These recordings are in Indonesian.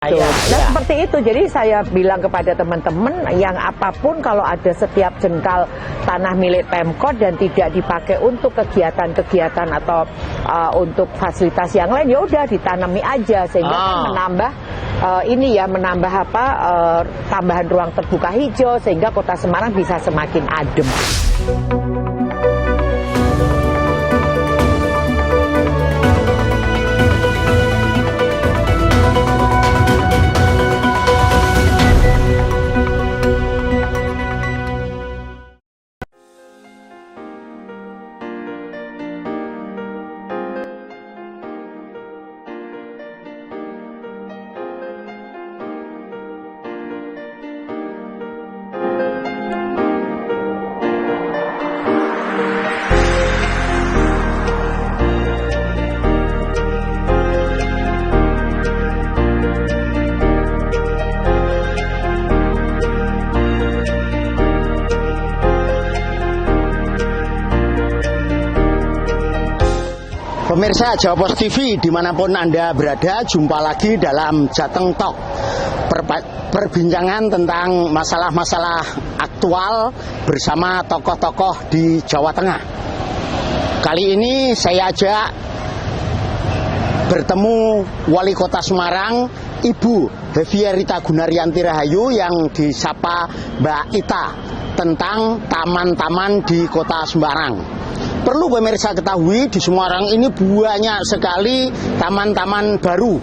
Nah, seperti itu. Jadi saya bilang kepada teman-teman yang apapun kalau ada setiap jengkal tanah milik Pemkot dan tidak dipakai untuk kegiatan-kegiatan atau untuk fasilitas yang lain, ya udah ditanami aja sehingga kan menambah menambah tambahan ruang terbuka hijau sehingga Kota Semarang bisa semakin adem. Pemirsa Jawa Pos TV dimanapun Anda berada, jumpa lagi dalam Jateng Talk, perbincangan tentang masalah-masalah aktual bersama tokoh-tokoh di Jawa Tengah. Kali ini saya ajak bertemu Wali Kota Semarang, Ibu Hefierita Gunaryanti Rahayu yang disapa Mbak Ita, tentang taman-taman di Kota Semarang. Perlu pemirsa ketahui, di Semarang ini banyak sekali taman-taman baru.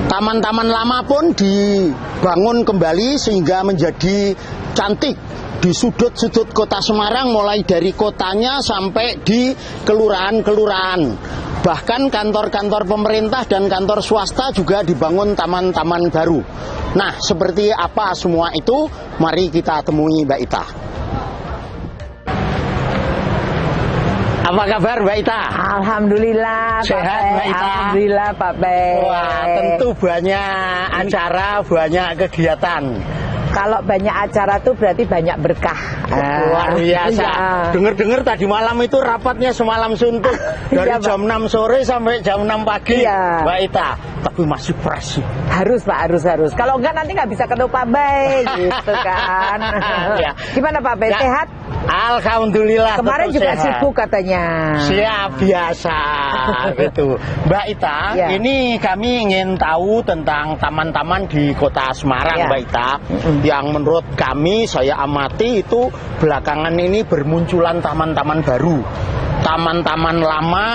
Taman-taman lama pun dibangun kembali sehingga menjadi cantik di sudut-sudut Kota Semarang, mulai dari kotanya sampai di kelurahan-kelurahan. Bahkan kantor-kantor pemerintah dan kantor swasta juga dibangun taman-taman baru. Nah, seperti apa semua itu? Mari kita temui Mbak Ita. Apa kabar Mbak Ita? Alhamdulillah. Sehat Mbak Ita? Alhamdulillah Pak Be. Wah, tentu banyak acara, banyak kegiatan. Kalau banyak acara tuh berarti banyak berkah. Luar biasa. Dengar-dengar tadi malam itu rapatnya semalam suntuk dari jam 6 sore sampai jam 6 pagi. Mbak Ita, tapi masih fresh. Harus Pak, harus. Kalau enggak nanti nggak bisa ketemu Pak Be, gitu kan. Gimana Pak Be, sehat? Alhamdulillah. Kemarin juga sehat. sibuk katanya. Siap biasa gitu. Mbak Ita, ini kami ingin tahu tentang taman-taman di Kota Semarang, Mbak Ita. Yang menurut kami, saya amati itu belakangan ini bermunculan taman-taman baru. Taman-taman lama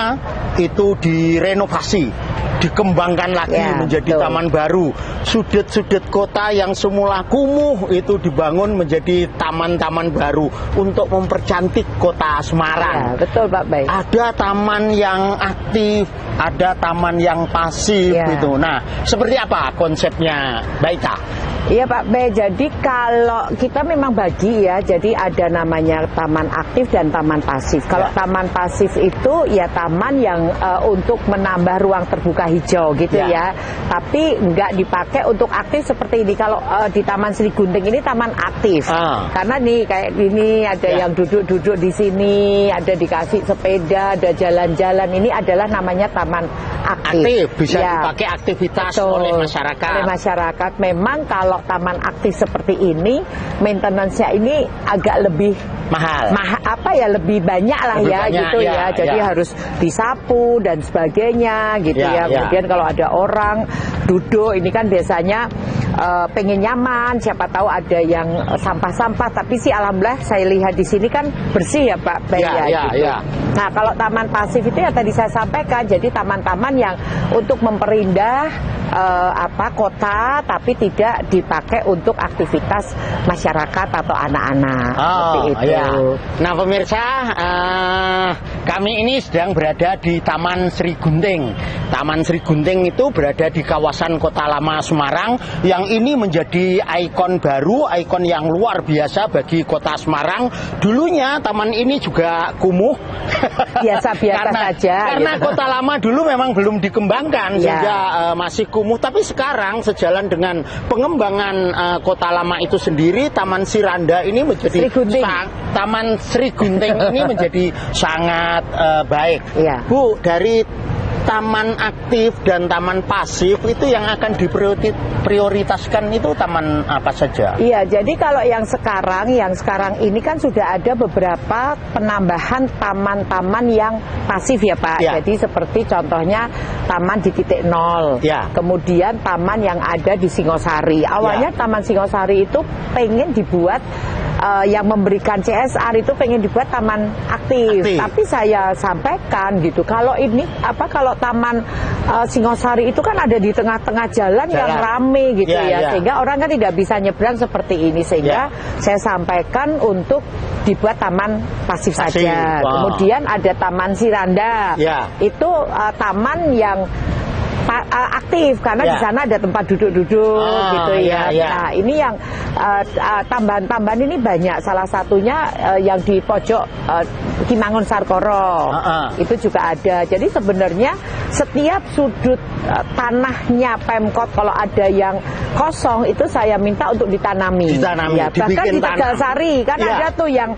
itu direnovasi, dikembangkan lagi menjadi taman baru. Sudut-sudut kota yang semula kumuh itu dibangun menjadi taman-taman baru untuk mempercantik Kota Semarang. Ya, betul Pak Bay. Ada taman yang aktif, ada taman yang pasif gitu. Nah, seperti apa konsepnya, Mbak Ita? Iya Pak B, jadi kalau kita memang bagi ya, jadi ada namanya taman aktif dan taman pasif. Kalau taman pasif itu ya taman yang untuk menambah ruang terbuka hijau gitu ya. Tapi nggak dipakai untuk aktif seperti ini. Kalau di Taman Sri Gunting ini taman aktif. Karena nih kayak gini ada yang duduk-duduk di sini, ada dikasih sepeda, ada jalan-jalan. Ini adalah namanya taman aktif. Bisa dipakai aktivitas oleh masyarakat. Oleh masyarakat. Memang kalau taman aktif seperti ini, maintenance-nya ini agak lebih mahal. Lebih banyak lah gitu ya. Jadi harus disapu dan sebagainya gitu ya. Kemudian kalau ada orang duduk, ini kan biasanya pengen nyaman, siapa tahu ada yang sampah-sampah, tapi sih alhamdulillah saya lihat di sini kan bersih ya Pak. Nah, kalau taman pasif itu ya tadi saya sampaikan, jadi taman-taman yang untuk memperindah kota tapi tidak dipakai untuk aktivitas masyarakat atau anak-anak. Seperti itu. Nah pemirsa, kami ini sedang berada di Taman Sri Gunting. Taman Sri Gunting itu berada di kawasan Kota Lama Semarang, yang ini menjadi ikon baru, ikon yang luar biasa bagi Kota Semarang. Dulunya taman ini juga kumuh, biasa-biasa saja. Karena Kota Lama dulu memang belum dikembangkan sehingga masih kumuh. Tapi sekarang sejalan dengan pengembangan Kota Lama itu sendiri, Taman Siranda ini menjadi Taman Sri Gunting ini menjadi sangat baik. Bu, dari taman aktif dan taman pasif itu yang akan diprioritaskan itu taman apa saja? Iya, jadi kalau yang sekarang ini kan sudah ada beberapa penambahan taman-taman yang pasif ya Pak. Ya. Jadi seperti contohnya taman di titik nol, Ya. kemudian taman yang ada di Singosari. Awalnya taman Singosari itu pengen dibuat yang memberikan CSR itu pengen dibuat taman aktif. Tapi saya sampaikan gitu, kalau ini kalau taman Singosari itu kan ada di tengah-tengah jalan yang rame gitu ya, sehingga orang kan tidak bisa nyebrang seperti ini, sehingga saya sampaikan untuk dibuat taman pasif saja. Kemudian ada taman Siranda, itu taman yang aktif karena di sana ada tempat duduk-duduk gitu ya. Nah ini yang tambahan-tambahan ini banyak. Salah satunya yang di pojok Kimangun Sarkoro itu juga ada. Jadi sebenarnya setiap sudut tanahnya Pemkot kalau ada yang kosong itu saya minta untuk ditanami. Ya, bahkan di Tegalsari kan ada tuh yang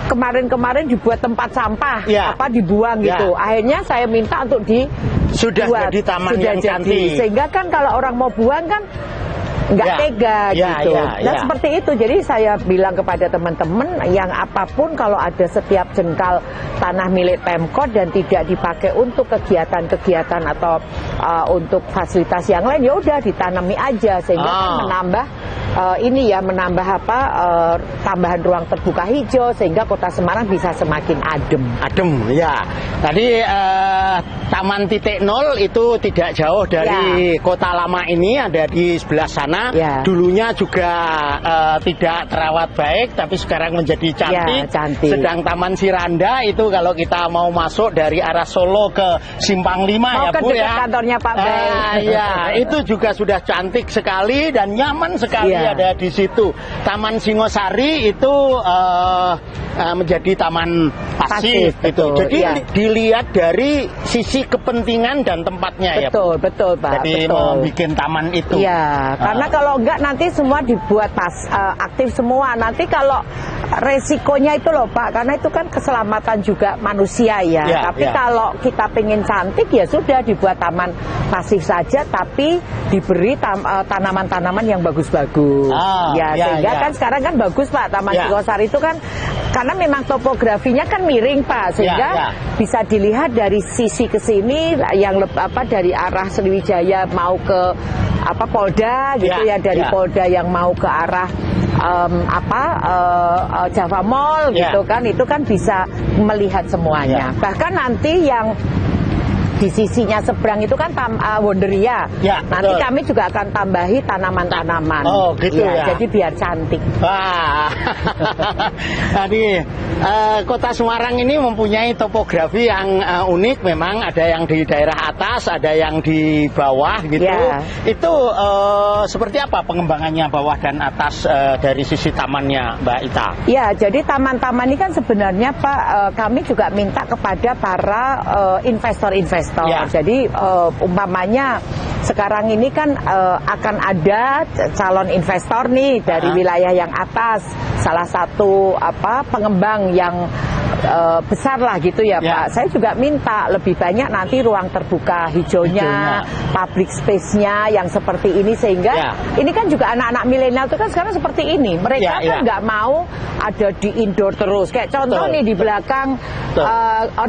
kemarin-kemarin dibuat tempat sampah dibuang gitu. Akhirnya saya minta untuk sudah jadi taman yang cantik. Sehingga kan kalau orang mau buang kan nggak tega gitu. Nah seperti itu. Jadi saya bilang kepada teman-teman yang apapun kalau ada setiap jengkal tanah milik Pemkot dan tidak dipakai untuk kegiatan-kegiatan atau untuk fasilitas yang lain, ya udah ditanami aja sehingga kan menambah menambah tambahan ruang terbuka hijau sehingga Kota Semarang bisa semakin adem. Ya. Tadi Taman Titik Nol itu tidak jauh dari Kota Lama ini, ada di sebelah sana. Dulunya juga tidak terawat baik, tapi sekarang menjadi cantik. Sedang Taman Siranda itu kalau kita mau masuk dari arah Solo ke Simpang 5 ya Bu ya. Kantornya Pak Bey. Itu juga sudah cantik sekali dan nyaman sekali ada di situ. Taman Singosari itu menjadi taman pasif gitu. Jadi dilihat dari sisi kepentingan dan tempatnya betul Pak. Jadi mau bikin taman itu. Karena kalau enggak nanti semua dibuat aktif semua. Nanti kalau resikonya itu loh Pak, karena itu kan keselamatan juga manusia Tapi kalau kita pengen cantik ya sudah dibuat taman pasif saja, tapi diberi tanaman-tanaman yang bagus-bagus. Sehingga kan sekarang kan bagus Pak, Taman Singosari itu kan karena memang topografinya kan miring Pak, sehingga bisa dilihat dari sisi ke sini yang dari arah Sriwijaya mau ke Polda gitu dari Polda yang mau ke arah Java Mall gitu kan, itu kan bisa melihat semuanya. Bahkan nanti yang di sisinya seberang itu kan Wonderia. Nanti kami juga akan tambahi tanaman-tanaman. Jadi biar cantik. Tadi Kota Semarang ini mempunyai topografi yang unik. Memang ada yang di daerah atas, ada yang di bawah gitu. Itu seperti apa pengembangannya bawah dan atas dari sisi tamannya Mbak Ita? Ya, jadi taman-taman ini kan sebenarnya Pak, kami juga minta kepada para investor-investor. Jadi umpamanya sekarang ini kan akan ada calon investor nih dari wilayah yang atas, salah satu pengembang yang besar lah gitu ya Pak. Saya juga minta lebih banyak nanti ruang terbuka hijaunya, public space-nya yang seperti ini, sehingga ini kan juga anak-anak milenial itu kan sekarang seperti ini. Mereka kan nggak mau ada di indoor terus. Kayak contoh nih di belakang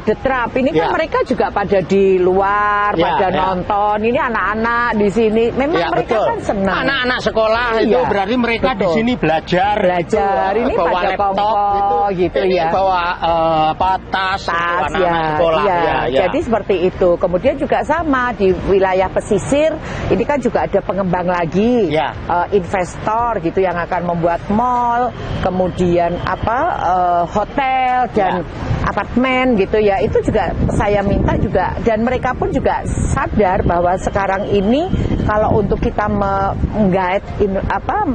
The Trap ini kan mereka juga pada di luar, pada nonton. Ini anak-anak di sini. Memang mereka kan senang. Anak-anak sekolah itu berarti mereka di sini belajar. Ini bawa pada laptop gitu ya. Bawa tas anak-anak sekolah. Jadi seperti itu. Kemudian juga sama di wilayah pesisir. Ini kan juga ada pengembang lagi, investor gitu yang akan membuat mall, kemudian hotel dan apartemen gitu ya. Itu juga saya minta juga, dan mereka pun juga sadar bahwa sekarang ini kalau untuk kita menggait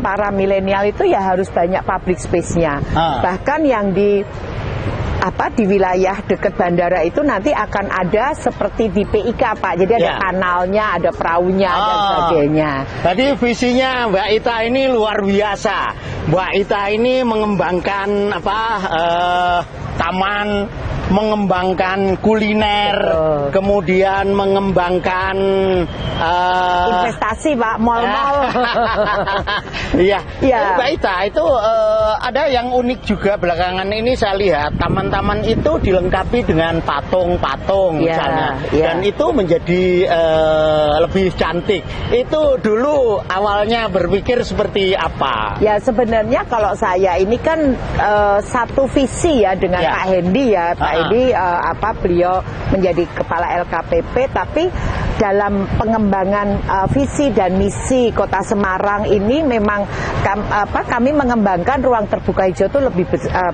para milenial itu ya harus banyak public space-nya. Bahkan yang di wilayah dekat bandara itu nanti akan ada seperti di PIK Pak. Jadi ada kanalnya, ada perahunya dan sebagainya. Tadi visinya Mbak Ita ini luar biasa. Mbak Ita ini mengembangkan taman mengembangkan kuliner, kemudian mengembangkan investasi Pak, mall-mall. Iya, Iya. Mbak Ita, itu ada yang unik juga belakangan ini saya lihat taman-taman itu dilengkapi dengan patung-patung misalnya, dan itu menjadi lebih cantik. Itu dulu awalnya berpikir seperti apa? Ya sebenarnya kalau saya ini kan satu visi ya dengan Pak Hendy ya. Pak Hendy beliau menjadi kepala LKPP, tapi dalam pengembangan visi dan misi Kota Semarang ini memang kami mengembangkan ruang terbuka hijau itu lebih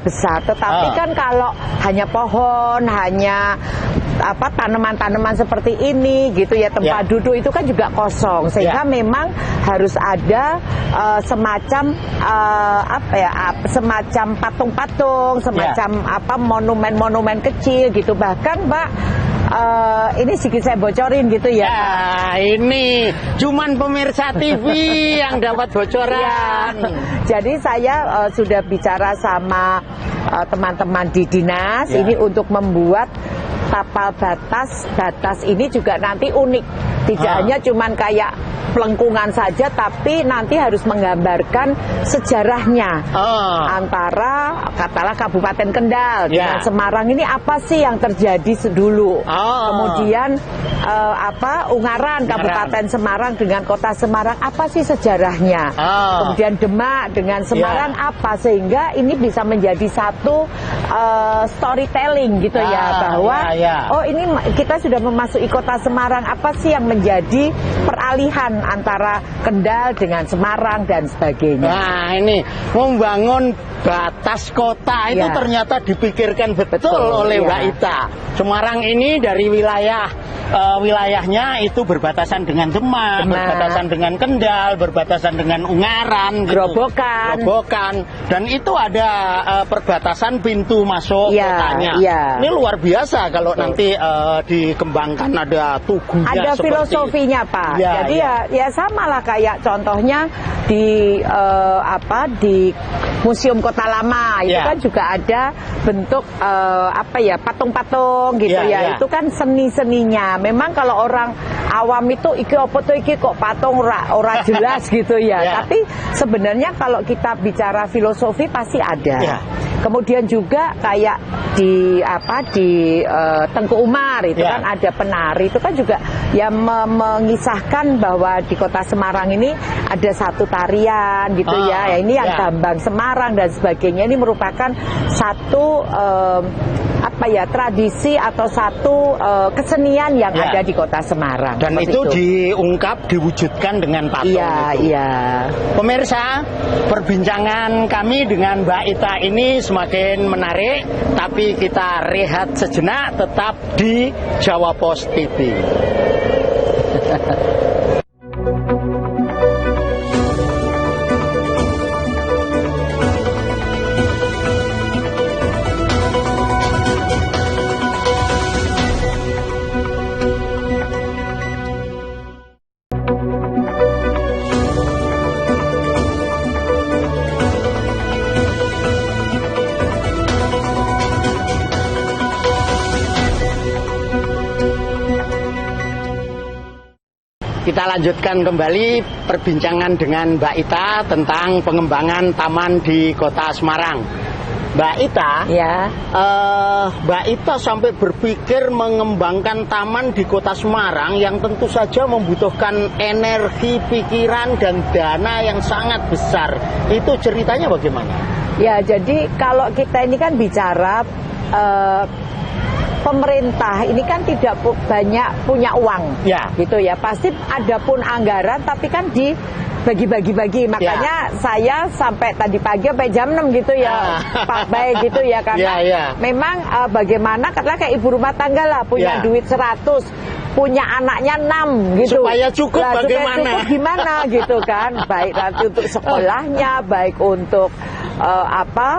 besar. Tetapi kan kalau hanya pohon, hanya tanaman-tanaman seperti ini gitu ya, tempat duduk itu kan juga kosong, sehingga memang harus ada semacam semacam patung-patung, semacam monumen-monumen kecil gitu. Bahkan Pak, ini sedikit saya bocorin gitu ya. Ini cuman pemirsa TV yang dapat bocoran. Jadi saya sudah bicara sama teman-teman di dinas ini untuk membuat tapal batas ini juga nanti unik. Tidak hanya cuman kayak pelengkungan saja, tapi nanti harus menggambarkan sejarahnya antara katakanlah Kabupaten Kendal dengan Semarang ini apa sih yang terjadi dulu. Kemudian Ungaran, Kabupaten Semarang dengan Kota Semarang apa sih sejarahnya. Kemudian Demak dengan Semarang apa, sehingga ini bisa menjadi satu storytelling gitu bahwa oh ini kita sudah memasuki Kota Semarang, apa sih yang menjadi peralihan antara Kendal dengan Semarang dan sebagainya. Nah ini membangun batas kota itu ternyata dipikirkan betul oleh Mbak Ita. Semarang ini dari wilayahnya itu berbatasan dengan Demak, berbatasan dengan Kendal, berbatasan dengan Ungaran, Grobogan, dan itu ada perbatasan pintu masuk kotanya. Ini luar biasa kalau nanti dikembangkan, ada tugunya, ada filosofinya Pak. Jadi ya sama lah kayak contohnya di di Museum Kota Lama itu kan juga ada bentuk patung-patung gitu itu kan seni-seninya. Memang kalau orang awam itu iki apa tuh iki kok patung ora jelas gitu ya. Tapi sebenarnya kalau kita bicara filosofi pasti ada. Kemudian juga kayak di Tengku Umar itu kan ada penari, itu kan juga yang mengisahkan bahwa di Kota Semarang ini ada satu tarian gitu ya ini yang Gambang Semarang dan sebagainya. Ini merupakan satu tradisi atau satu kesenian yang ada di Kota Semarang. Dan itu diungkap, diwujudkan dengan patung itu. Pemirsa, perbincangan kami dengan Mbak Ita ini semakin menarik, tapi kita rehat sejenak, tetap di Jawa Pos TV. Kita lanjutkan kembali perbincangan dengan Mbak Ita tentang pengembangan taman di Kota Semarang. Mbak Ita, Mbak Ita sampai berpikir mengembangkan taman di Kota Semarang yang tentu saja membutuhkan energi, pikiran, dan dana yang sangat besar. Itu ceritanya bagaimana? Ya, jadi kalau kita ini kan bicara pemerintah ini kan tidak banyak punya uang, gitu ya. Pasti ada pun anggaran, tapi kan dibagi-bagi. Makanya saya sampai tadi pagi sampai jam 6 gitu ya, Pak Bay gitu ya, karena memang bagaimana katakanlah kayak ibu rumah tangga lah punya duit 100, punya anaknya 6 gitu. Supaya cukup bagaimana? Supaya cukup gimana gitu kan? Baik nanti untuk sekolahnya, baik untuk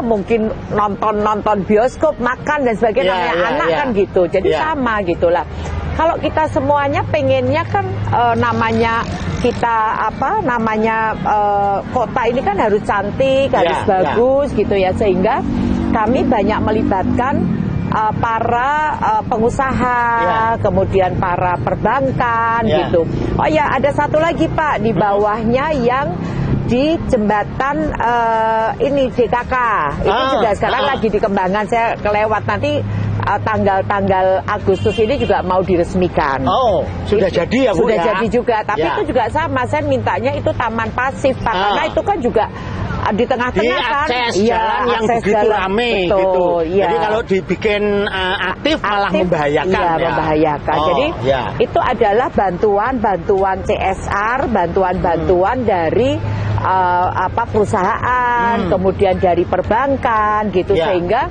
mungkin nonton bioskop, makan dan sebagainya, anak kan gitu. Jadi sama gitulah. Kalau kita semuanya pengennya kan namanya kita kota ini kan harus cantik, harus bagus gitu ya, sehingga kami banyak melibatkan para pengusaha, kemudian para perbankan gitu. Oh ya, ada satu lagi Pak di bawahnya yang di jembatan ini DKK itu juga sekarang lagi dikembangkan. Saya kelewat nanti tanggal Agustus ini juga mau diresmikan. Oh, sudah itu, jadi ya Bu? Sudah jadi juga, tapi itu juga sama. Saya mintanya itu taman pasif Pak, karena itu kan juga di tengah-tengah kan, jalan yang begitu rame gitu. Jadi kalau dibikin aktif malah membahayakan. Iya, membahayakan. Jadi itu adalah bantuan CSR, bantuan dari perusahaan, kemudian dari perbankan gitu, sehingga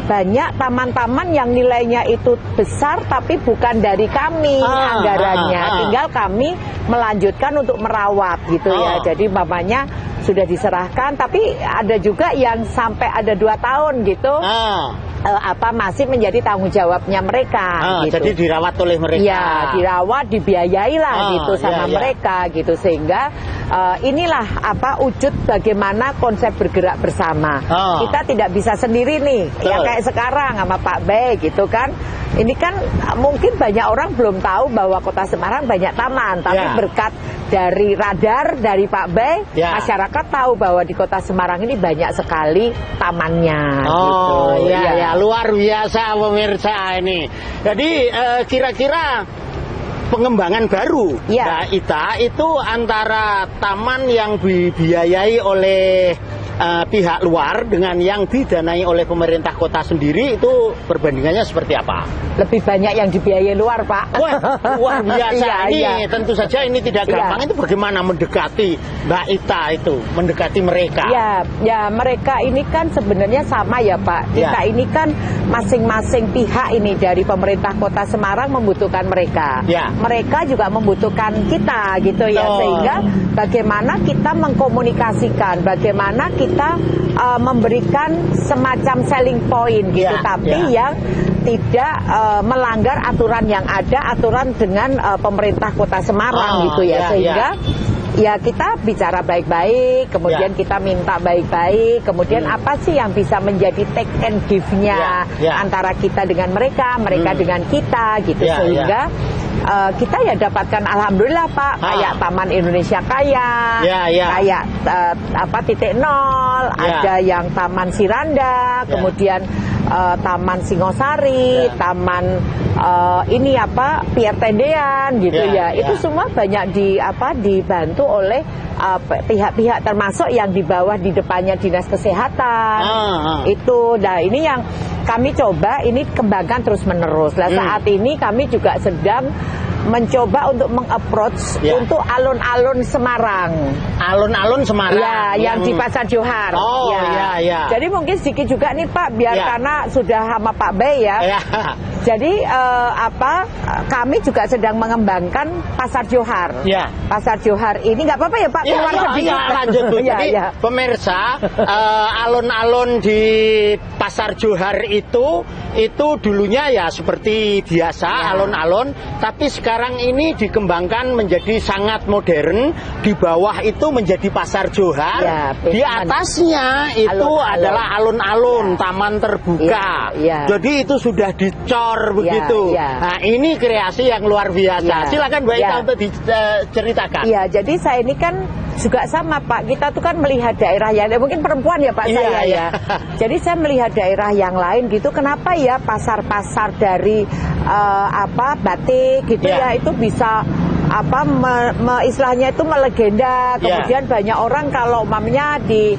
banyak taman-taman yang nilainya itu besar tapi bukan dari kami anggarannya, tinggal kami melanjutkan untuk merawat gitu ya. Jadi mamanya sudah diserahkan, tapi ada juga yang sampai ada 2 tahun gitu. Masih menjadi tanggung jawabnya mereka gitu. Jadi dirawat oleh mereka. Iya, dirawat, dibiayai lah gitu sama mereka gitu, sehingga inilah wujud bagaimana konsep bergerak bersama. Kita tidak bisa sendiri nih, ya kayak sekarang sama Pak Bey gitu kan. Ini kan mungkin banyak orang belum tahu bahwa Kota Semarang banyak taman, tapi berkat dari radar dari Pak Bey, masyarakat tahu bahwa di Kota Semarang ini banyak sekali tamannya. Luar biasa pemirsa ini. Jadi kira-kira pengembangan baru Mbak Ita itu antara taman yang dibiayai oleh pihak luar dengan yang didanai oleh pemerintah kota sendiri, itu perbandingannya seperti apa? Lebih banyak yang dibiayai luar Pak. Wah, luar biasa. Tentu saja ini tidak gampang. Itu bagaimana mendekati Mbak Ita itu, mendekati mereka? Ya mereka ini kan sebenarnya sama ya Pak. Kita ini kan masing-masing pihak ini dari pemerintah Kota Semarang membutuhkan mereka. Mereka juga membutuhkan kita gitu ya. Sehingga bagaimana kita mengkomunikasikan, bagaimana kita memberikan semacam selling point gitu, tapi yang tidak melanggar aturan yang ada, aturan dengan pemerintah Kota Semarang gitu ya. Sehingga ya kita bicara baik-baik, kemudian kita minta baik-baik, kemudian apa sih yang bisa menjadi take and give-nya antara kita dengan mereka, mereka dengan kita gitu. Sehingga kita ya dapatkan alhamdulillah Pak, kayak Taman Indonesia Kaya, kayak titik nol, ada yang Taman Siranda, kemudian Taman Singosari, Taman Pier Tendean gitu Itu semua banyak dibantu oleh pihak-pihak, termasuk yang di bawah di depannya Dinas Kesehatan. Nah ini yang kami coba ini kembangkan terus-menerus. Saat ini kami juga sedang mencoba untuk meng-approach untuk alun-alun Semarang. Alun-alun Semarang? Ya, yang di Pasar Johar. Jadi mungkin sedikit juga nih Pak, biar karena sudah sama Pak Bey ya. Jadi kami juga sedang mengembangkan Pasar Johar. Pasar Johar ini nggak apa-apa ya Pak? Lanjut Bu. Jadi pemirsa, alun-alun di Pasar Johar itu dulunya ya seperti biasa alun-alun, tapi sekarang ini dikembangkan menjadi sangat modern. Di bawah itu menjadi Pasar Johar, di atasnya itu adalah alun-alun, taman terbuka. Jadi itu sudah dicor begitu. Nah ini kreasi yang luar biasa. Silakan Mbak Ita untuk diceritakan. Jadi saya ini kan juga sama Pak, kita tuh kan melihat daerah yang mungkin perempuan ya Pak saya ya. Jadi saya melihat daerah yang lain gitu, kenapa ya pasar-pasar dari batik gitu itu bisa istilahnya itu melegenda. Kemudian banyak orang kalau mamanya di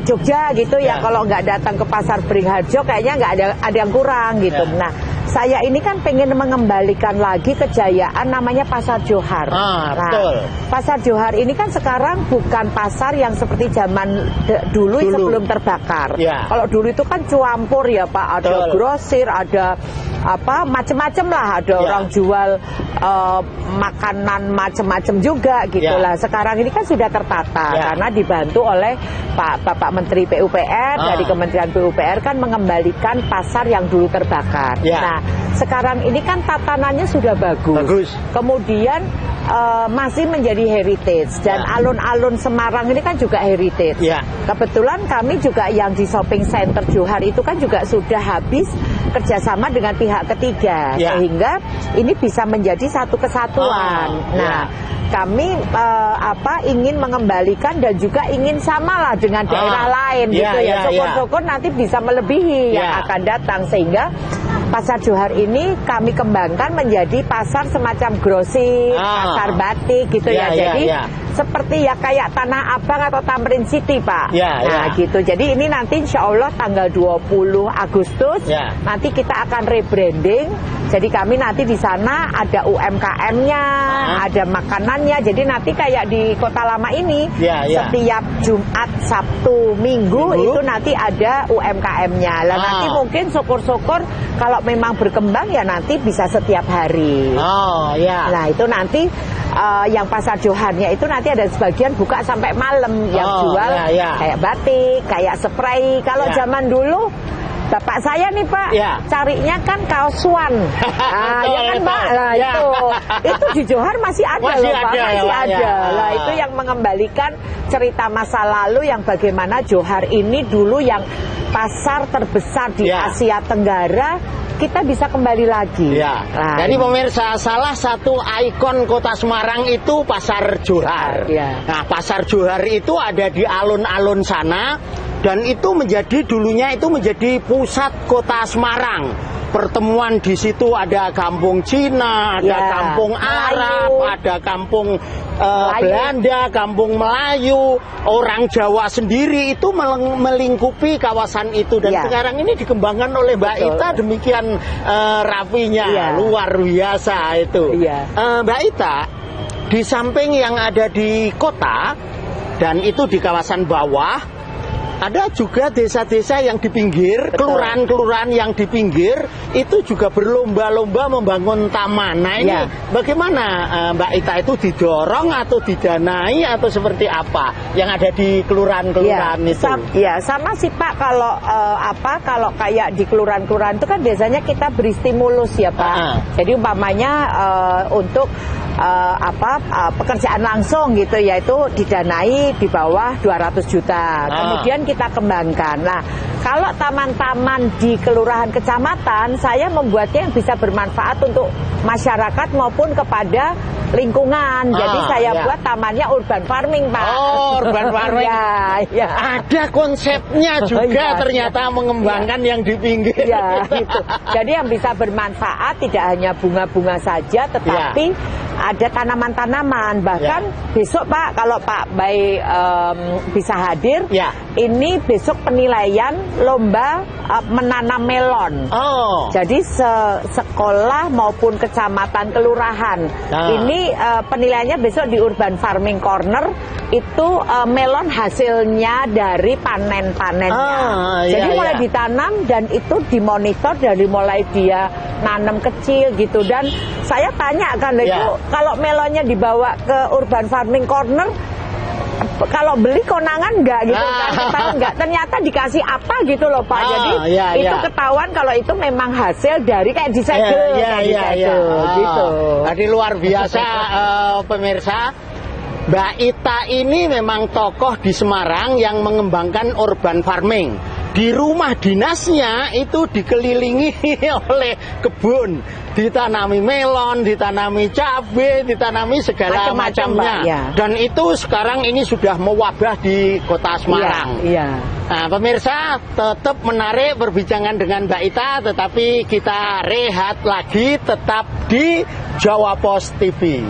Jogja gitu kalau nggak datang ke Pasar Beringharjo kayaknya nggak ada yang kurang gitu. Nah saya ini kan pengen mengembalikan lagi kejayaan namanya Pasar Johar. Betul. Pasar Johar ini kan sekarang bukan pasar yang seperti zaman dulu sebelum terbakar. Kalau dulu itu kan campur ya Pak, ada grosir, ada macam-macam lah, ada orang jual makanan macam-macam juga gitulah. Sekarang ini kan sudah tertata karena dibantu oleh Bapak Menteri PUPR dari Kementerian PUPR kan mengembalikan pasar yang dulu terbakar. Nah sekarang ini kan tatanannya sudah bagus. Kemudian masih menjadi heritage, dan alun-alun Semarang ini kan juga heritage. Kebetulan kami juga yang di shopping center Johar itu kan juga sudah habis bekerja sama dengan pihak ketiga, sehingga ini bisa menjadi satu kesatuan. Nah, kami ingin mengembalikan dan juga ingin samalah dengan daerah lain gitu ya. Syukur-syukur nanti bisa melebihi yang akan datang, sehingga Pasar Johar ini kami kembangkan menjadi pasar semacam grosir, pasar batik gitu ya. Jadi seperti ya kayak Tanah Abang atau Tamrin City, Pak. Gitu. Jadi ini nanti insya Allah tanggal 20 Agustus nanti kita akan rebranding. Jadi kami nanti di sana ada UMKM-nya, ada makanannya. Jadi nanti kayak di Kota Lama ini setiap Jumat, Sabtu, Minggu itu nanti ada UMKM-nya. Lah nanti mungkin syukur-syukur kalau memang berkembang ya nanti bisa setiap hari. Nah itu nanti yang Pasar Joharnya itu nanti ada sebagian buka sampai malam yang jual kayak batik, kayak spray. Kalau zaman dulu bapak saya nih Pak, carinya kan kaos swan. Ya kan Pak, lah itu di Johar masih ada loh Pak, masih ada. Lah itu yang mengembalikan cerita masa lalu yang bagaimana Johar ini dulu yang pasar terbesar di Asia Tenggara, kita bisa kembali lagi. Nah, jadi pemirsa, salah satu ikon Kota Semarang itu Pasar Johar. Nah, Pasar Johar itu ada di alun-alun sana. Dan itu dulunya menjadi pusat Kota Semarang. Pertemuan di situ ada kampung Cina, ada kampung Arab, ada kampung Belanda, kampung Melayu, orang Jawa sendiri itu melingkupi kawasan itu. Dan sekarang ini dikembangkan oleh Mbak Ita demikian rapinya, luar biasa itu. Mbak Ita, di samping yang ada di kota dan itu di kawasan bawah, ada juga desa-desa yang di pinggir, kelurahan-kelurahan yang di pinggir itu juga berlomba-lomba membangun taman. Nah ini bagaimana Mbak Ita itu didorong atau didanai atau seperti apa yang ada di kelurahan-kelurahan itu? Sama sih Pak, kalau kayak di kelurahan-kelurahan itu kan biasanya kita beri stimulus ya Pak. Jadi umpamanya untuk pekerjaan langsung gitu, yaitu didanai di bawah 200 juta. Kemudian kita kembangkan. Nah, kalau taman-taman di kelurahan kecamatan, saya membuatnya yang bisa bermanfaat untuk masyarakat maupun kepada lingkungan. Jadi saya buat tamannya urban farming, Pak. Urban farming. Ada konsepnya juga ternyata mengembangkan yang di pinggir. Gitu. Jadi yang bisa bermanfaat tidak hanya bunga-bunga saja, tetapi ada tanaman-tanaman. Bahkan besok Pak, kalau Pak Bay bisa hadir, ini besok penilaian lomba menanam melon. Jadi sekolah maupun kecamatan, kelurahan, ini penilaiannya besok di Urban Farming Corner. Itu melon hasilnya dari panen-panennya. Jadi mulai ditanam dan itu dimonitor dari mulai dia nanam kecil gitu. Dan saya tanya kan itu kalau melonnya dibawa ke Urban Farming Corner, kalau beli konangan enggak gitu kan, ketahuan enggak, ternyata dikasih apa gitu loh Pak. Jadi itu ketahuan kalau itu memang hasil dari kayak disegel gitu. Jadi luar biasa pemirsa. Mbak Ita ini memang tokoh di Semarang yang mengembangkan urban farming. Di rumah dinasnya itu dikelilingi oleh kebun, ditanami melon, ditanami cabai, ditanami segala macamnya. Dan itu sekarang ini sudah mewabah di Kota Semarang. Nah, pemirsa, tetap menarik perbincangan dengan Mbak Ita, tetapi kita rehat lagi tetap di Jawa Pos TV.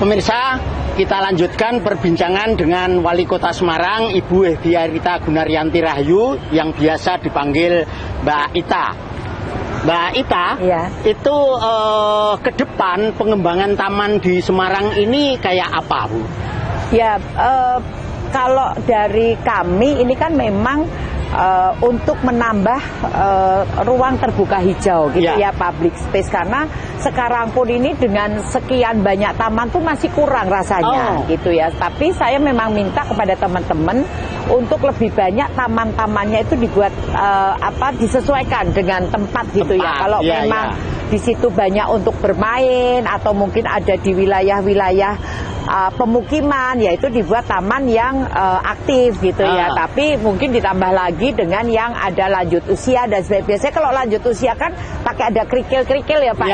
Pemirsa, kita lanjutkan perbincangan dengan Wali Kota Semarang, Ibu Hediarita Gunaryanti Rahayu, yang biasa dipanggil Mbak Ita. Mbak Ita, itu ke depan pengembangan taman di Semarang ini kayak apa, Bu? Kalau dari kami ini kan memang untuk menambah ruang terbuka hijau gitu ya, public space, karena sekarang pun ini dengan sekian banyak taman tuh masih kurang rasanya gitu ya. Tapi saya memang minta kepada teman-teman untuk lebih banyak taman-tamannya itu dibuat disesuaikan dengan tempat gitu ya. Kalau memang di situ banyak untuk bermain atau mungkin ada di wilayah-wilayah pemukiman, yaitu dibuat taman yang aktif gitu ya. Tapi mungkin ditambah lagi dengan yang ada lanjut usia dan sebagainya. Biasanya kalau lanjut usia kan pakai ada kerikil-kerikil ya Pak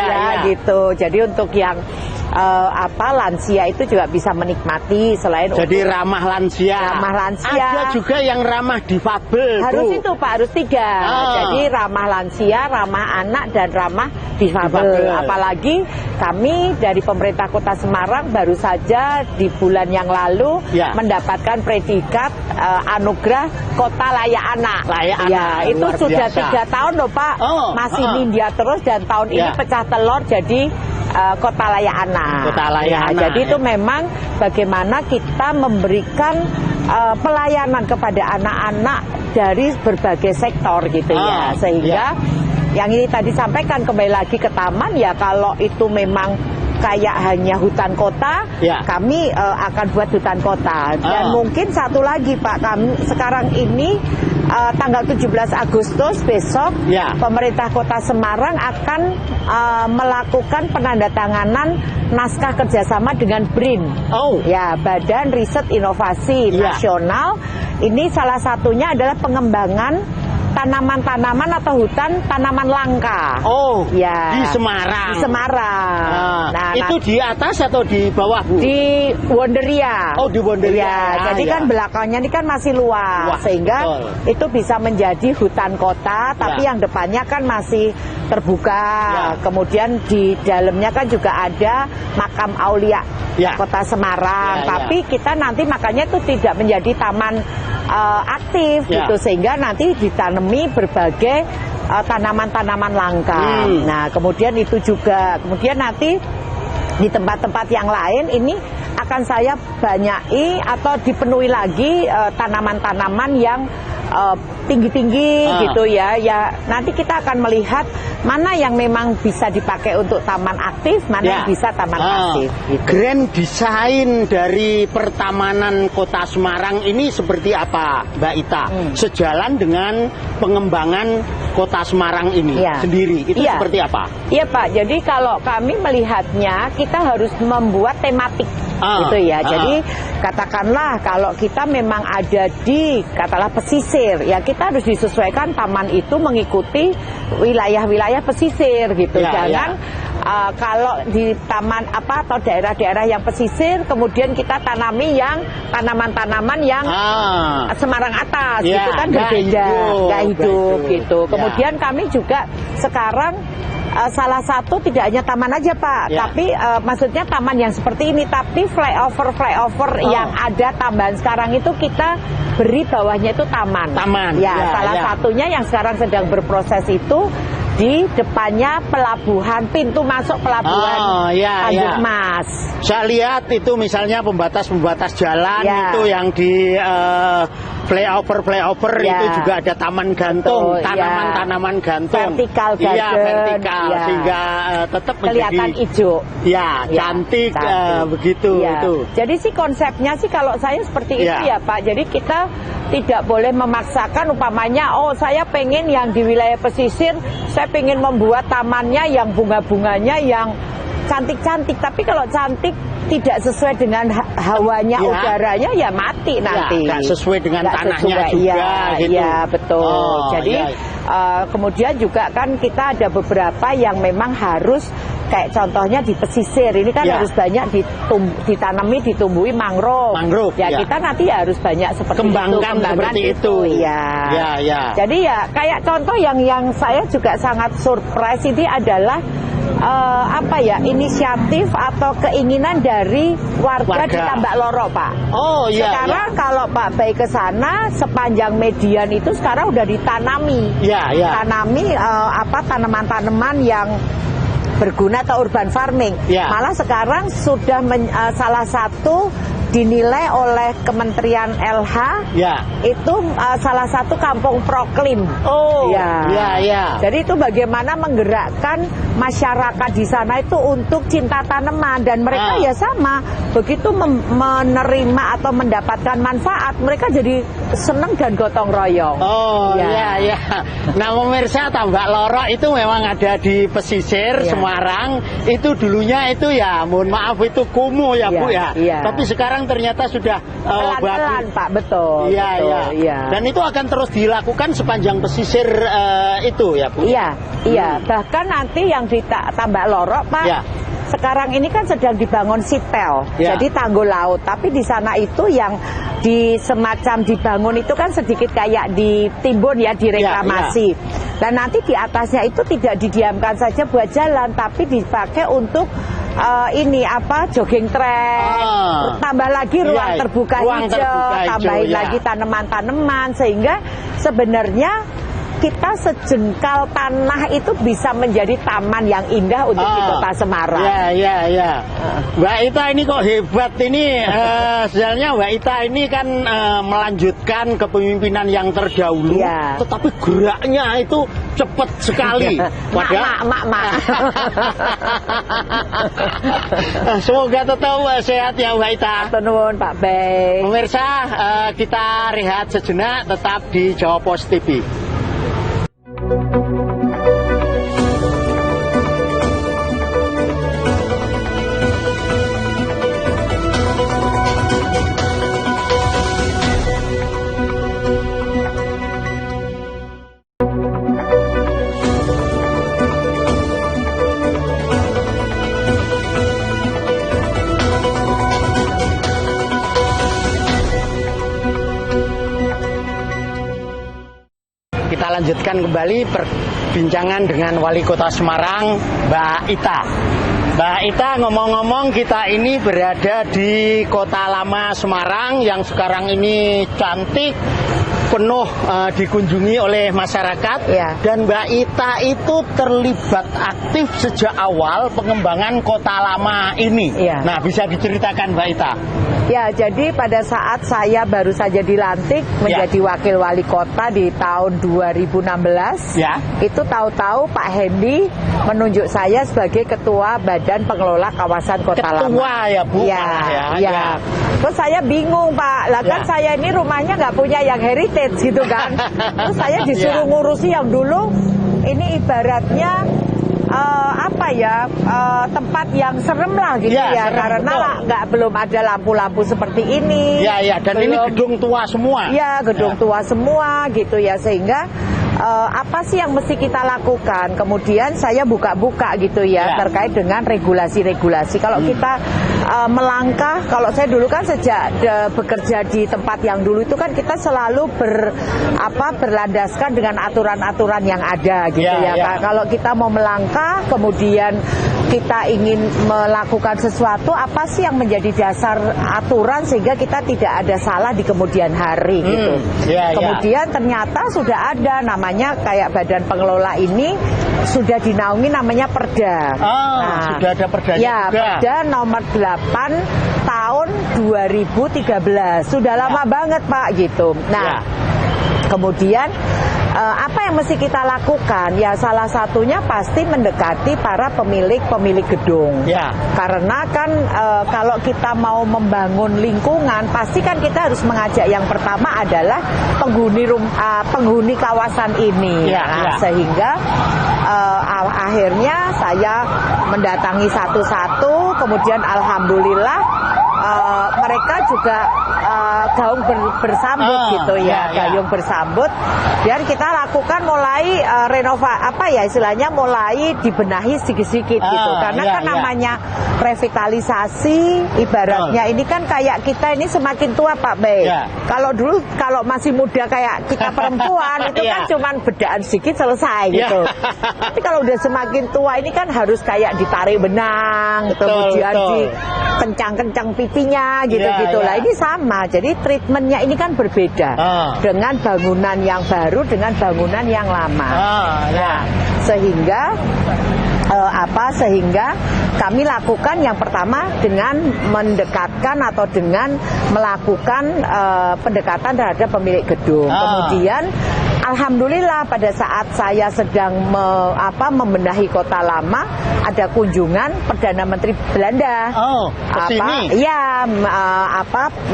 gitu. Jadi untuk yang lansia itu juga bisa menikmati selain jadi ramah lansia. Ramah lansia. Ada juga yang ramah difabel. Harus itu Pak, harus 3. Jadi ramah lansia, ramah anak dan ramah difabel. Apalagi kami dari pemerintah Kota Semarang baru saja di bulan yang lalu mendapatkan predikat anugerah Kota Layak Anak. Layak Anak. Itu sudah biasa. 3 tahun loh Pak. Masih nindia terus dan tahun ini pecah telur jadi Kota Layak Anak. Kota Layak Anak. Jadi itu memang bagaimana kita memberikan pelayanan kepada anak-anak dari berbagai sektor gitu ya. Sehingga yang ini tadi sampaikan kembali lagi ke taman ya, kalau itu memang kayak hanya hutan kota, kami akan buat hutan kota. Dan mungkin satu lagi Pak, kami sekarang ini tanggal 17 Agustus besok pemerintah Kota Semarang akan melakukan penandatanganan naskah kerjasama dengan BRIN, Badan Riset Inovasi Nasional. Ini salah satunya adalah pengembangan tanaman-tanaman atau hutan tanaman langka. Di Semarang. Di Semarang. Nah, itu di atas atau di bawah Bu? Di Wonderia. Di Wonderia. Jadi kan belakangnya ini kan masih luas, sehingga itu bisa menjadi hutan kota, tapi yang depannya kan masih terbuka. Kemudian di dalamnya kan juga ada makam Aulia Kota Semarang. Tapi kita nanti makanya itu tidak menjadi taman aktif gitu, sehingga nanti ditanami berbagai tanaman-tanaman langka. Nah, kemudian itu juga, kemudian nanti di tempat-tempat yang lain ini akan saya banyai atau dipenuhi lagi tanaman-tanaman yang tinggi-tinggi gitu ya. Ya nanti kita akan melihat mana yang memang bisa dipakai untuk taman aktif, mana yang bisa taman pasif. Gitu. Grand design dari pertamanan Kota Semarang ini seperti apa, Mbak Ita? Sejalan dengan pengembangan Kota Semarang ini sendiri, itu seperti apa? Iya Pak, jadi kalau kami melihatnya kita harus membuat tematik. Gitu ya. Jadi katakanlah kalau kita memang ada di katakanlah pesisir, ya kita harus disesuaikan taman itu mengikuti wilayah-wilayah pesisir gitu. Jangan kalau di taman atau daerah-daerah yang pesisir kemudian kita tanami yang tanaman-tanaman yang Semarang atas gitu kan berbeda, nggak hidup gitu. Kemudian kami juga sekarang salah satu tidak hanya taman aja Pak, tapi maksudnya taman yang seperti ini, tapi flyover yang ada tambahan sekarang itu kita beri bawahnya itu taman. Salah satunya yang sekarang sedang berproses itu di depannya pelabuhan, pintu masuk pelabuhan Tanjung Mas. Saya lihat itu misalnya pembatas-pembatas jalan itu yang di flyover itu juga ada taman gantung, tanaman-tanaman gantung. Vertikal garden. Vertikal sehingga tetap kelihatan hijau. Cantik. Begitu itu. Jadi sih konsepnya sih kalau saya seperti itu ya Pak. Jadi kita tidak boleh memaksakan umpamanya saya pengen yang di wilayah pesisir, saya pengen membuat tamannya yang bunga-bunganya yang cantik-cantik, tapi kalau cantik tidak sesuai dengan hawanya, udaranya ya mati nanti. Nggak sesuai dengan tanahnya juga gitu. Iya betul. Jadi kemudian juga kan kita ada beberapa yang memang harus kayak contohnya di pesisir ini kan harus banyak ditanami, ditumbuhi mangrove. Kita nanti harus banyak seperti kembangkan seperti itu. Jadi ya kayak contoh yang saya juga sangat surprise ini adalah inisiatif atau keinginan dari warga di Tambak Loro Pak. Sekarang kalau Pak Bay ke sana sepanjang median itu sekarang udah ditanami. Tanami tanaman-tanaman yang berguna atau urban farming. Malah sekarang sudah salah satu dinilai oleh Kementerian LH itu salah satu kampung proklim. Jadi itu bagaimana menggerakkan masyarakat di sana itu untuk cinta tanaman, dan mereka ya sama, begitu menerima atau mendapatkan manfaat, mereka jadi senang dan gotong royong. Nah pemirsa, Tambak Lorok itu memang ada di pesisir Semarang. Itu dulunya itu ya, mohon maaf, itu kumuh ya Bu ya. Tapi sekarang ternyata sudah pelan-pelan Pak, betul. Dan itu akan terus dilakukan sepanjang pesisir itu ya Bu. Bahkan nanti yang di Tambak Lorok Pak, sekarang ini kan sedang dibangun sipel, jadi tanggul laut. Tapi di sana itu yang di semacam dibangun itu kan sedikit kayak ditimbun ya, direklamasi. Dan nanti di atasnya itu tidak didiamkan saja buat jalan, tapi dipakai untuk jogging track, tambah lagi ruang terbuka hijau, tambahin lagi tanaman-tanaman, sehingga sebenarnya kita sejengkal tanah itu bisa menjadi taman yang indah untuk di Kota Semarang. Mbak Ita ini kok hebat ini. Sebenarnya Mbak Ita ini kan melanjutkan kepemimpinan yang terdahulu, tetapi geraknya itu cepat sekali. Mak. Semoga tetap sehat ya Mbak Ita. Nuwun Pak Bey. Pemirsa, kita rehat sejenak, tetap di Jawa Pos TV. Kita lanjutkan kembali perbincangan dengan Wali Kota Semarang, Mbak Ita. Mbak Ita, ngomong-ngomong, kita ini berada di Kota Lama Semarang yang sekarang ini cantik, penuh dikunjungi oleh masyarakat. Dan Mbak Ita itu terlibat aktif sejak awal pengembangan Kota Lama ini. Nah, bisa diceritakan Mbak Ita? Ya, jadi pada saat saya baru saja dilantik menjadi wakil wali kota di tahun 2016, itu tahu-tahu Pak Hendy menunjuk saya sebagai ketua Badan Pengelola Kawasan Kota Lama. Ketua ya Bu? Terus saya bingung Pak, lah kan saya ini rumahnya nggak punya yang heritage gitu kan. Terus saya disuruh ngurusi yang dulu, ini ibaratnya tempat yang serem lah gitu karena belum ada lampu-lampu seperti ini. Dan ini gedung tua semua. Gedung tua semua gitu ya, sehingga apa sih yang mesti kita lakukan? Kemudian saya buka-buka gitu terkait dengan regulasi-regulasi. Kalau kita melangkah, kalau saya dulu kan sejak bekerja di tempat yang dulu itu kan kita selalu berlandaskan dengan aturan-aturan yang ada gitu Kalau kita mau melangkah, kemudian kita ingin melakukan sesuatu, apa sih yang menjadi dasar aturan sehingga kita tidak ada salah di kemudian hari gitu. Kemudian ternyata sudah ada namanya kayak badan pengelola ini sudah dinaungi namanya Perda. Sudah ada Perdanya juga. Perda nomor 8 tahun 2013. Sudah lama banget Pak gitu. Nah, kemudian apa yang mesti kita lakukan? Ya salah satunya pasti mendekati para pemilik gedung. Karena kan kalau kita mau membangun lingkungan, pasti kan kita harus mengajak yang pertama adalah penghuni kawasan ini. Sehingga akhirnya saya mendatangi satu-satu, kemudian alhamdulillah mereka juga gaung bersambut gitu gayung bersambut, dan kita lakukan mulai istilahnya mulai dibenahi sedikit-sedikit gitu, karena kan namanya revitalisasi, ibaratnya ini kan kayak kita ini semakin tua Pak Bey. Kalau dulu kalau masih muda kayak kita perempuan itu kan cuman bedaan sedikit selesai gitu. Tapi kalau udah semakin tua ini kan harus kayak ditarik benang, kemudian dikencang-kencang pipinya gitu. gitu-gitulah. Ini sama. Jadi treatmentnya ini kan berbeda dengan bangunan yang baru dengan bangunan yang lama. Nah, sehingga sehingga kami lakukan yang pertama dengan mendekatkan atau dengan melakukan pendekatan terhadap pemilik gedung. Kemudian alhamdulillah pada saat saya sedang membenahi Kota Lama, ada kunjungan Perdana Menteri Belanda.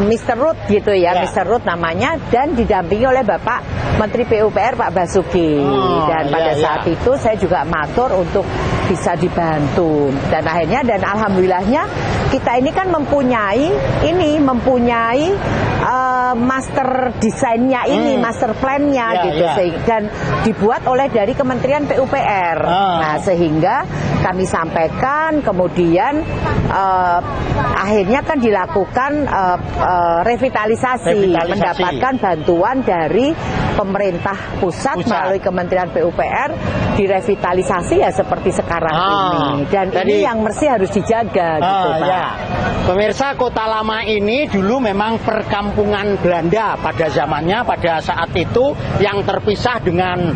Mr. Ruth gitu ya, Mr. Ruth namanya, dan didampingi oleh Bapak Menteri PUPR Pak Basuki. Dan pada saat itu saya juga matur untuk bisa dibantu. Dan akhirnya alhamdulillahnya kita ini kan mempunyai master desainnya ini, master plan-nya gitu. Dan dibuat oleh dari Kementerian PUPR. Nah, sehingga kami sampaikan, kemudian akhirnya kan dilakukan revitalisasi, mendapatkan bantuan dari pemerintah pusat melalui Kementerian PUPR, direvitalisasi ya seperti sekarang ini. Dan ini yang mesti harus dijaga gitu, Pak. Pemirsa, Kota Lama ini dulu memang perkampungan Belanda pada zamannya, pada saat itu, yang terpisah dengan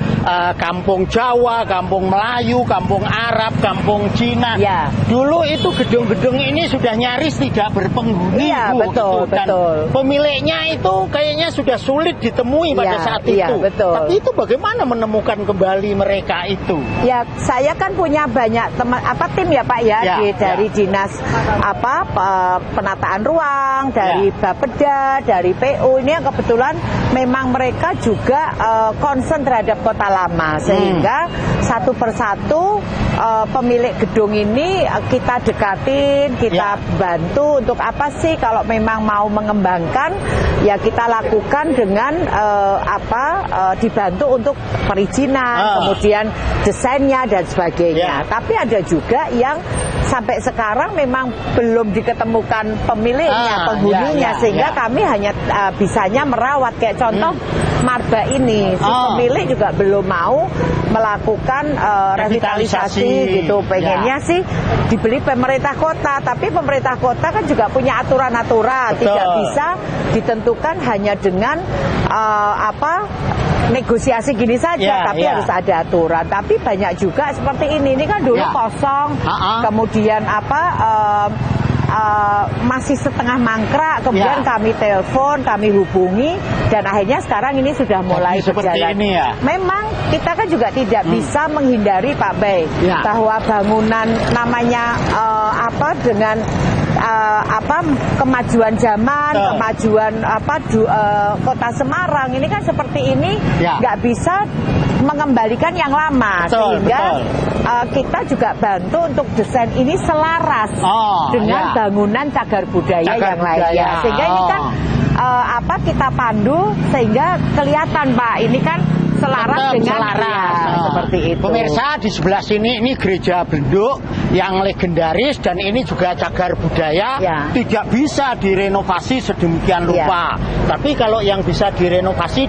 kampung Jawa, kampung Melayu, kampung Arab, kampung Cina. Dulu itu gedung-gedung ini sudah nyaris tidak berpenghuni. Betul. Pemiliknya itu kayaknya sudah sulit ditemui pada saat itu. Tapi itu bagaimana menemukan kembali mereka itu? Ya, saya kan punya banyak tim ya Pak ya, dari dinas penataan ruang, dari Bapeda, dari PU. Ini yang kebetulan memang mereka juga concern terhadap Kota Lama, sehingga satu persatu pemilik gedung ini kita dekatin, kita bantu untuk apa sih kalau memang mau mengembangkan, ya kita lakukan dengan dibantu untuk perizinan, kemudian desainnya dan sebagainya. Tapi ada juga yang sampai sekarang memang belum diketemukan pemiliknya, penghuninya, sehingga kami hanya bisanya merawat. Kayak contoh Marba ini, si pemilik juga belum mau melakukan revitalisasi gitu. Pengennya sih dibeli pemerintah kota, tapi pemerintah kota kan juga punya aturan-aturan, tidak bisa ditentukan hanya dengan negosiasi gini saja, tapi harus ada aturan. Tapi banyak juga seperti ini kan dulu kosong, kemudian masih setengah mangkrak, kemudian kami telepon, kami hubungi, dan akhirnya sekarang ini sudah mulai berjalan. Memang kita kan juga tidak bisa menghindari Pak Bay, bahwa bangunan namanya dengan kemajuan zaman, kemajuan Kota Semarang ini kan seperti ini, nggak bisa mengembalikan yang lama, sehingga kita juga bantu untuk desain ini selaras dengan bangunan cagar budaya yang lainnya, sehingga ini kan kita pandu sehingga kelihatan Pak, ini kan selaras dengan seperti itu. Pemirsa, di sebelah sini ini gereja Benduk yang legendaris, dan ini juga cagar budaya, tidak bisa direnovasi sedemikian rupa. Tapi kalau yang bisa direnovasi,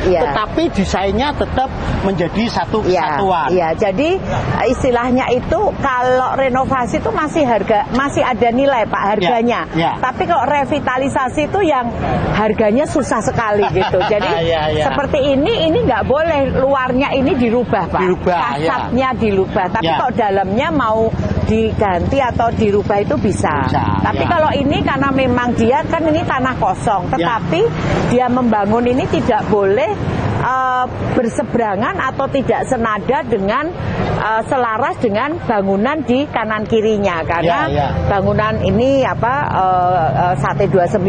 tetapi desainnya tetap menjadi satu kesatuan. Jadi istilahnya itu kalau renovasi itu masih ada nilai Pak, harganya. Tapi kalau revitalisasi itu yang harganya susah sekali gitu. Jadi seperti ini nggak boleh luarnya ini dirubah Pak, fasadnya dirubah, tapi kalau dalamnya mau diganti atau dirubah itu bisa. Tapi kalau ini karena memang dia kan ini tanah kosong, tetapi dia membangun ini tidak boleh berseberangan atau tidak senada dengan selaras dengan bangunan di kanan kirinya, karena bangunan ini Sate 29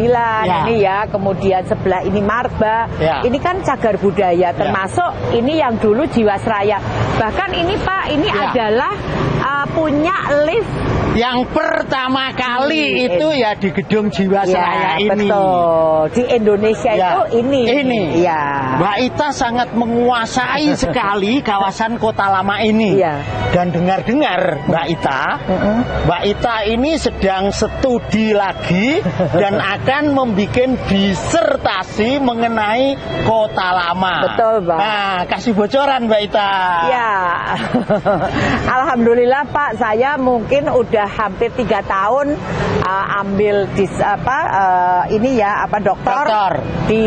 ini kemudian sebelah ini Marba, ini kan cagar budaya, termasuk ini yang dulu Jiwasraya. Bahkan ini Pak, ini adalah punya lift yang pertama kali itu di gedung Jiwasraya ini. Betul. Di Indonesia itu ini. Mbak Ita sangat menguasai sekali kawasan Kota Lama ini. Dan dengar-dengar Mbak Ita ini sedang studi lagi dan akan membuat disertasi mengenai Kota Lama. Betul, Pak. Nah, kasih bocoran Mbak Ita. Alhamdulillah alhamdulillah Pak, saya mungkin udah hampir 3 tahun ambil dokter di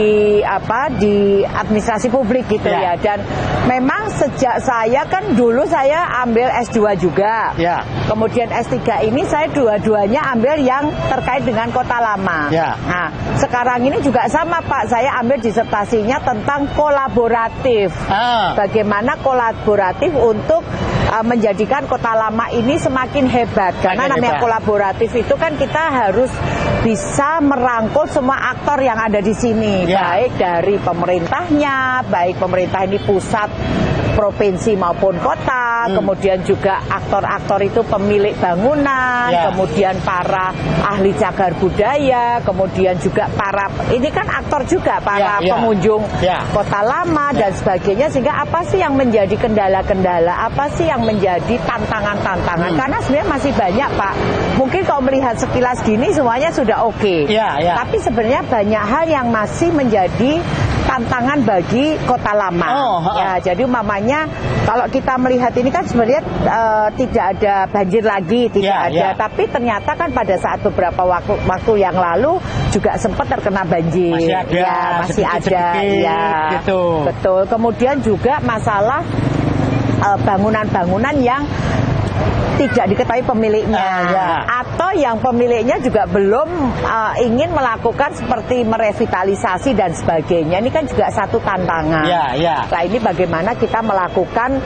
administrasi publik gitu ya. Dan memang sejak saya kan dulu saya ambil S2 juga. Kemudian S3 ini saya dua-duanya ambil yang terkait dengan Kota Lama. Nah, sekarang ini juga sama Pak, saya ambil disertasinya tentang kolaboratif. Bagaimana kolaboratif untuk menjadikan Kota Lama ini semakin hebat. Karena namanya kolaboratif itu kan kita harus bisa merangkul semua aktor yang ada di sini, baik dari pemerintahnya, baik pemerintah ini pusat, provinsi maupun kota, kemudian juga aktor-aktor itu pemilik bangunan, kemudian para ahli cagar budaya, kemudian juga ini kan aktor juga, para pengunjung Kota Lama dan sebagainya. Sehingga apa sih yang menjadi kendala-kendala, apa sih yang menjadi tantangan-tantangan? Karena sebenarnya masih banyak Pak. Mungkin kalau melihat sekilas gini semuanya sudah oke. Tapi sebenarnya banyak hal yang masih menjadi tantangan bagi Kota Lama. Jadi umpamanya kalau kita melihat ini kan sebenarnya tidak ada banjir lagi, tidak ada. Tapi ternyata kan pada saat beberapa waktu yang lalu juga sempat terkena banjir. Masih ada. Gitu. Betul. Kemudian juga masalah bangunan-bangunan yang tidak diketahui pemiliknya, atau yang pemiliknya juga belum ingin melakukan seperti merevitalisasi dan sebagainya. Ini kan juga satu tantangan. Nah, ini bagaimana kita melakukan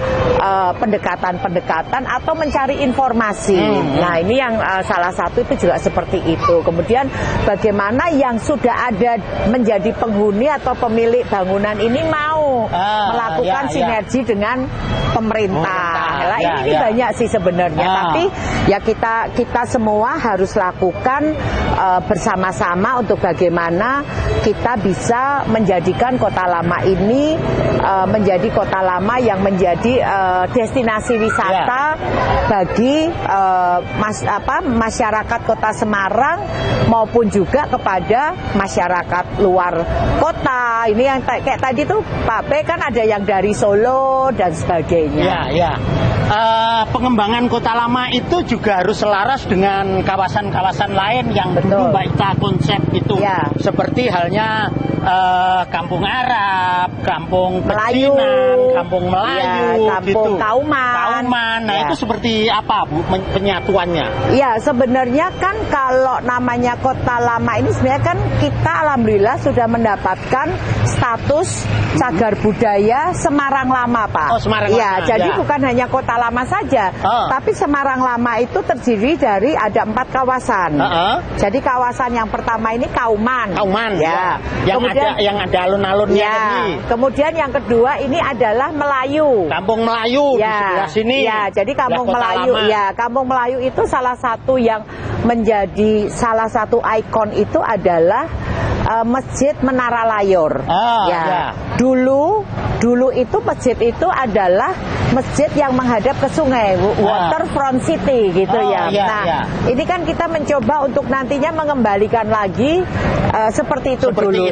pendekatan-pendekatan atau mencari informasi. Nah, ini yang salah satu itu juga seperti itu. Kemudian bagaimana yang sudah ada menjadi penghuni atau pemilik bangunan ini mau melakukan sinergi dengan pemerintah. Nah, ini banyak sih sebenarnya. Tapi ya kita semua harus lakukan bersama-sama untuk bagaimana kita bisa menjadikan Kota Lama ini menjadi Kota Lama yang menjadi destinasi wisata bagi masyarakat Kota Semarang maupun juga kepada masyarakat luar kota. Ini yang kayak tadi tuh Pak B kan ada yang dari Solo dan sebagainya. Pengembangan Kota Lama itu juga harus selaras dengan kawasan-kawasan lain yang dulu Mbak Ita konsep itu. Seperti halnya Kampung Arab, Kampung Pecinan, Kampung Melayu, Kampung Kauman. Nah, itu seperti apa Bu penyatuannya? Ya, sebenarnya kan kalau namanya Kota Lama ini sebenarnya kan kita alhamdulillah sudah mendapatkan status cagar budaya Semarang Lama, Pak. Semarang Lama. Jadi bukan hanya Kota Lama saja, tapi Semarang Lama itu terdiri dari ada 4 kawasan. Jadi kawasan yang pertama ini Kauman. Yang ada alun-alunnya. Kemudian yang kedua ini adalah Melayu. Kampung Melayu di sebelah sini. Jadi Kampung Melayu. Kampung Melayu itu salah satu yang menjadi salah satu ikon itu adalah Masjid Menara Layur. Dulu itu masjid itu adalah masjid yang menghadap ke sungai, waterfront city gitu ini kan kita mencoba untuk nantinya mengembalikan lagi seperti itu dulu.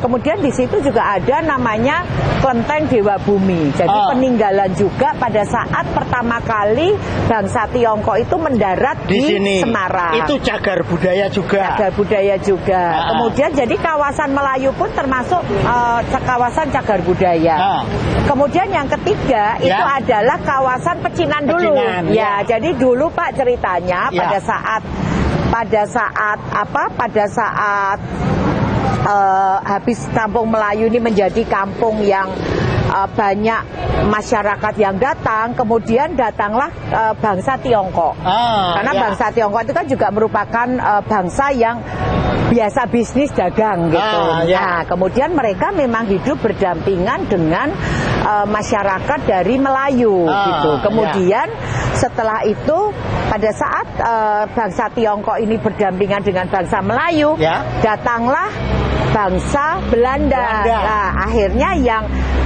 Kemudian di situ juga ada namanya Kelenteng Dewa Bumi. Jadi peninggalan juga pada saat pertama kali bangsa Tiongkok itu mendarat di sini. Semarang. Itu cagar budaya juga. Kemudian jadi kawasan Melayu pun termasuk kawasan cagar budaya. Kemudian yang ketiga itu adalah kawasan Pecinan dulu. Jadi dulu Pak ceritanya pada saat habis Kampung Melayu ini menjadi kampung yang banyak masyarakat yang datang, kemudian datanglah bangsa Tiongkok. Karena bangsa Tiongkok itu kan juga merupakan bangsa yang biasa bisnis dagang gitu. Nah, kemudian mereka memang hidup berdampingan dengan masyarakat dari Melayu gitu. Kemudian setelah itu pada saat bangsa Tiongkok ini berdampingan dengan bangsa Melayu, datanglah bangsa Belanda. Nah, akhirnya yang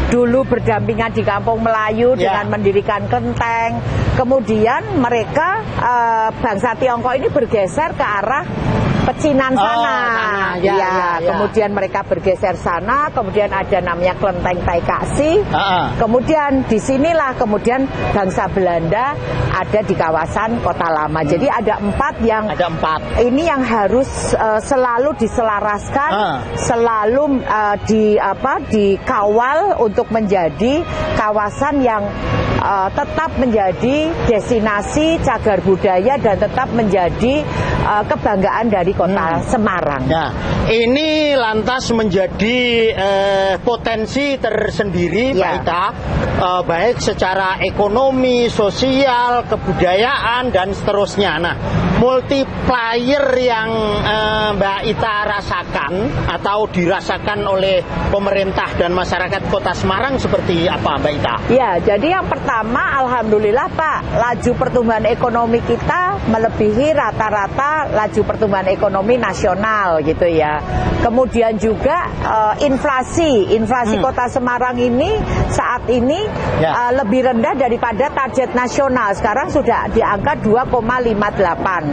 dulu berdampingan di Kampung Melayu dengan mendirikan kelenteng, kemudian mereka bangsa Tiongkok ini bergeser ke arah Pecinan sana. Ya, kemudian mereka bergeser sana, kemudian ada namanya Kelenteng Taikasi. Kemudian disinilah kemudian bangsa Belanda ada di kawasan Kota Lama. Jadi ada 4 yang ini yang harus selalu diselaraskan, selalu dikawal untuk menjadi kawasan yang tetap menjadi destinasi cagar budaya dan tetap menjadi kebanggaan dari Kota Semarang. Nah, ini lantas menjadi potensi tersendiri, Mbak Ita, baik secara ekonomi, sosial, kebudayaan dan seterusnya. Nah, multiplier yang Mbak Ita rasakan atau dirasakan oleh pemerintah dan masyarakat Kota Semarang seperti apa, Mbak Ita? Ya, jadi yang pertama, alhamdulillah Pak, laju pertumbuhan ekonomi kita melebihi rata-rata laju pertumbuhan ekonomi nasional gitu ya. Kemudian juga inflasi Kota Semarang ini saat ini lebih rendah daripada target nasional. Sekarang sudah di angka 2,58.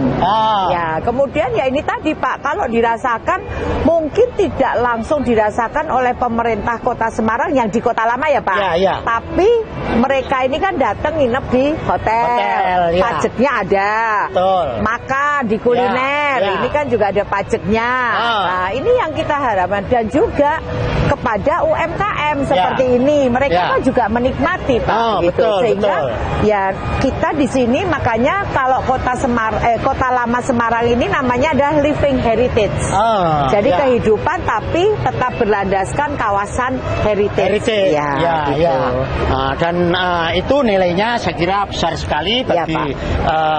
Ya, kemudian ya ini tadi Pak, kalau dirasakan mungkin tidak langsung dirasakan oleh pemerintah Kota Semarang yang di Kota Lama ya Pak. Tapi mereka ini kan datang nginep di hotel pajaknya ada. Makan di kuliner, ini kan juga ada pajaknya. Nah, ini yang kita harapkan dan juga kepada UMKM seperti ini, mereka kan juga menikmati Pak, gitu. Sehingga ya kita di sini makanya kalau Kota Lama Semarang ini namanya adalah living heritage. Jadi kehidupan tapi tetap berlandaskan kawasan heritage. Dan itu nilainya saya kira besar sekali bagi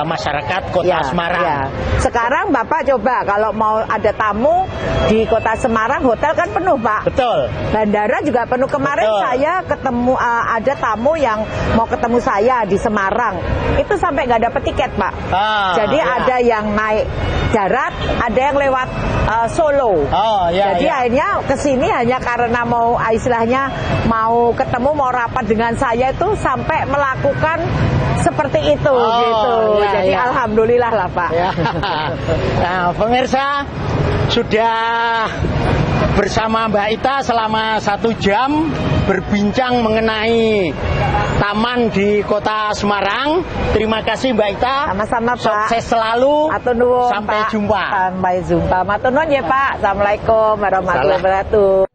masyarakat Kota Semarang. Sekarang Bapak coba kalau mau ada tamu di Kota Semarang, hotel kan penuh Pak. Betul. Bandara juga penuh. Kemarin saya ketemu ada tamu yang mau ketemu saya di Semarang, itu sampai nggak dapet tiket Pak. Jadi ada yang naik darat, ada yang lewat Solo. Jadi akhirnya kesini hanya karena mau istilahnya mau ketemu, mau rapat dengan saya itu sampai melakukan seperti itu gitu. Jadi alhamdulillah lah Pak. Nah, pemirsa sudah bersama Mbak Ita selama 1 jam berbincang mengenai taman di Kota Semarang. Terima kasih Mbak Ita. Sama-sama Pak. Sukses selalu. Atur nuwun, sampai Pak. jumpa. Sampai jumpa. Matur nuwun ya Pak. Assalamualaikum warahmatullahi wabarakatuh.